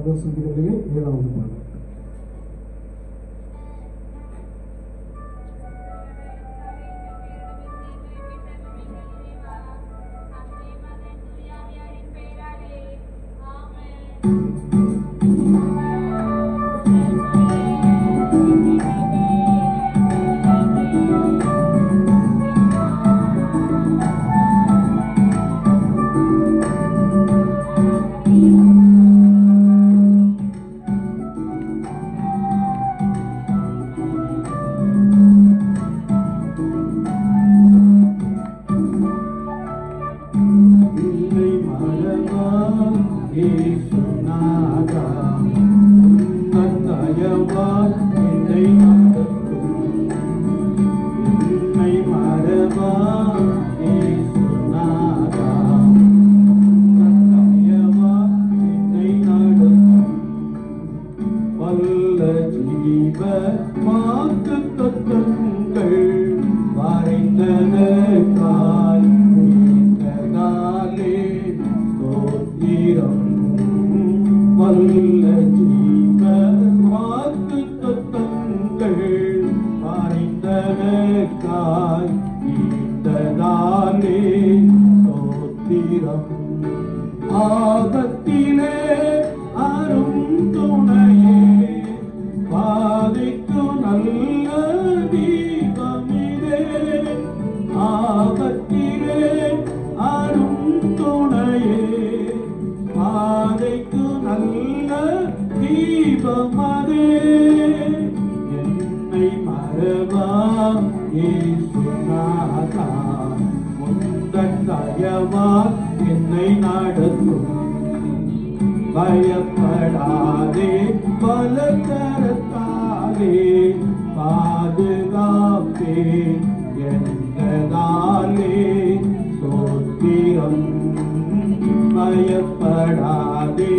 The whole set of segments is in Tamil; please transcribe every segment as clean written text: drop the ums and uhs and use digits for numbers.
பாடல் சுத்திகளிலே 7வது பாடல். ஆபத்திலே அரும் துணையே பாதைக்கு நல்ல தீபமிலே. ஆபத்திலே அரும் துணையே பாதைக்கு நல்ல தீபமதே. என்னை மறவா இயேசுநாதா, உந்தன் தயவால் என்னை நடத்தும். பயப்படாதே பலகரத்தாலே பாதுகாப்பே என்றதாலே சோத்திரம். பயப்படாதே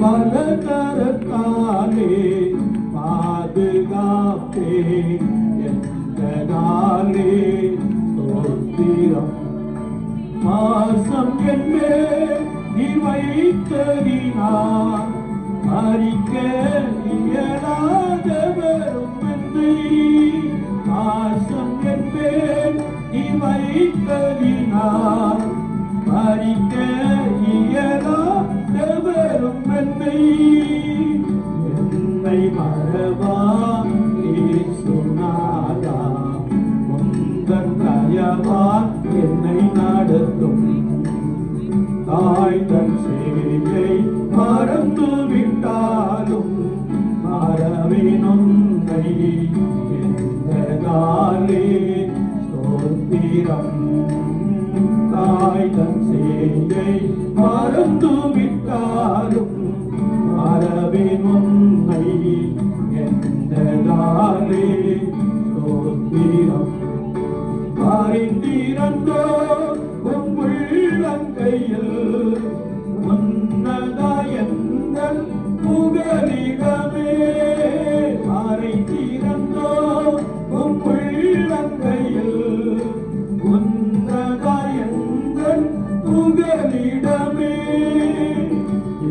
பலகரத்தாலே பாதுகாப்பே என்றதாலே சோத்திரம். மாசம் என்னே நீ வைத்தறினார் அறிக்க இயலாத வரும் என்னை. மாசம் என்னே நீ வைத்தறினார் அறிக்க இயலாத வரும் என்னை. என்னை மறவா இயேசுநாதா, உந்தன் தயவால் என்னை நடத்தும். தாய் தன் சேயை மறந்து விட்டாலும் மறவினொன்றை என்றதாலே சோத்திரம். தாய் தன் சேயை மறந்து விட்டாலும் மறவினொன்றை என்றதாலே சோத்திரம். அறிந்திரந்தோ உள்ளங்கையில் உன்னதாயந்தன் புகலிடமே. அறிந்திரந்தோ உள்ளங்கையில் உன்னதாயந்தன் புகலிடமே.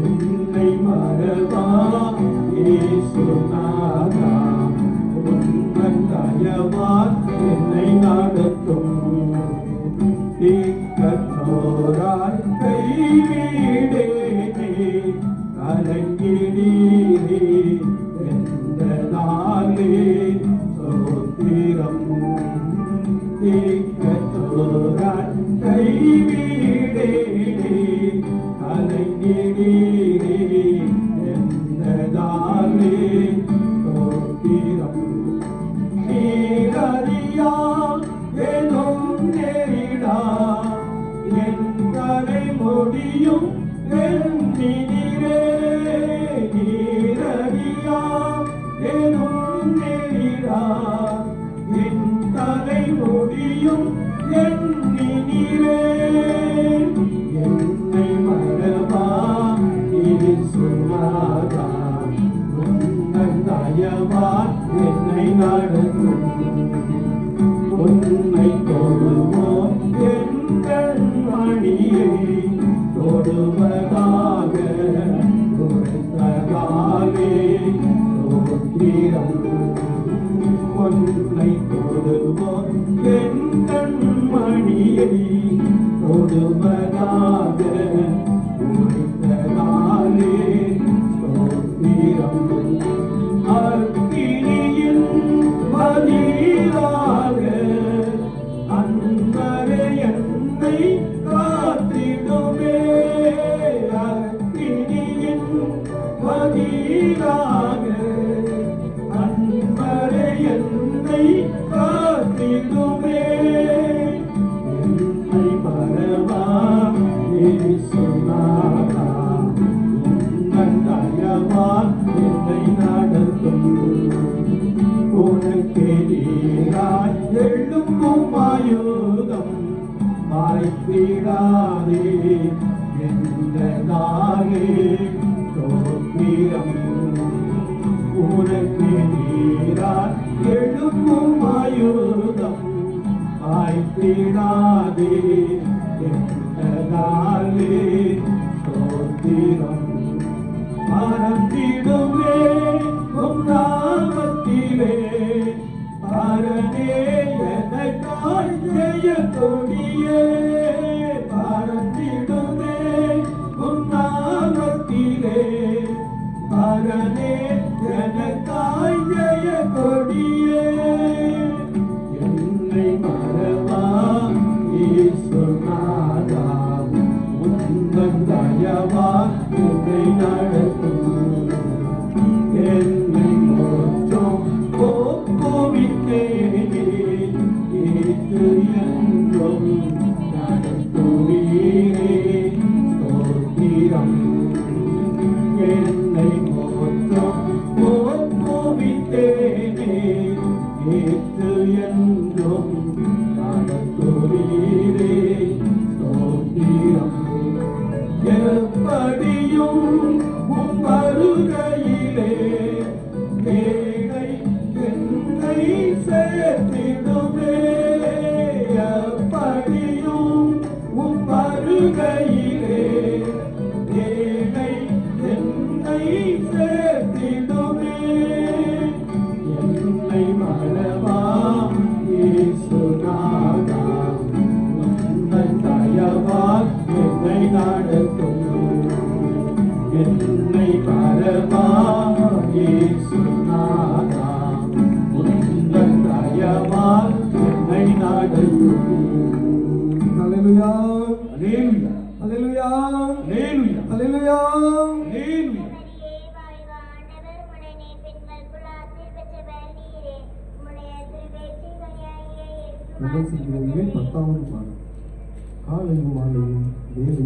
என்னை மறவா இயேசுநாதா, உந்தன் தயவால் என்னை நடத்தும். கற்றோராய் கைவிடேனே கலங்கினீரே என்றதாலே சோத்திரம். கற்றோராய் கைவிடேனே கலங்கினீரே என்றதாலே சோத்திரம். நீரறியா எனும் நேரிடா எங்களை முடியும் எண்ணினீரே. நீரறியா எனும் நேரிடா என் தலை முடியும் எண்ணினீரே. என்னை மறவா இயேசுநாதா, உந்தன் தயவால் என்னை நடத்தும். உன்னை தொடுவோம் எங்கள் மணியை தொடுவதாக பதிலாக அன்பரே என்னை காத்திடுமே. என்னை மறவா இயேசுநாதா, உந்தன் தயவால் என்னை நடத்தும். உனக்கே நீராய் எழும்பும் ஆயுதம் வாய்த்திடாதே என்றதாலே தோற்றம். உனக்கே நீராய் எழும்பும் ஆயுதம் வாய்த்திடாதே என்றதாலே தோற்றம். மறந்திடுவே உம் நாமத்திலே பரனே எனக்காய் ஜெய கொடியே. மறந்திடுவே உம் நாமத்திலே பரனே எனக்காய் ஜெய கொடியே. என்னை மறவா இயேசுநாதா, உந்தன் தயவா என்னை நடத்தும். என்னை மோட்சம் ஒப்புவித்தேனே, ஏற்று என்றும் நடத்துவீரே ஸ்தோத்திரம். என்னை மோட்சம் ஒப்புவித்தேனே, ஏற்று என்றும் நடத்துவீரே ஸ்தோத்திரம். எப்படியும் உம் வருகையிலே வேலை என்னை சேர்த்திடுமே. எப்படியும் உம் வருகையிலே வேலை என்னை சேர்த்திடுமே. என்னை மறவா இயேசுநாதா, உந்தன் தயவால் என்னை நடத்தும். என்னை மறவா இயேசுநாதா, உந்தன் தயவால் என்னை நடத்தும். ஹல்லேலூயா, அல்லேலூயா, ஹல்லேலூயா, அல்லேலூயா, ஹல்லேலூயா. அல்லேலூயா. பிரபஞ்சத்திலே 10வது பாடல். காலையும் மாலையும் வேலை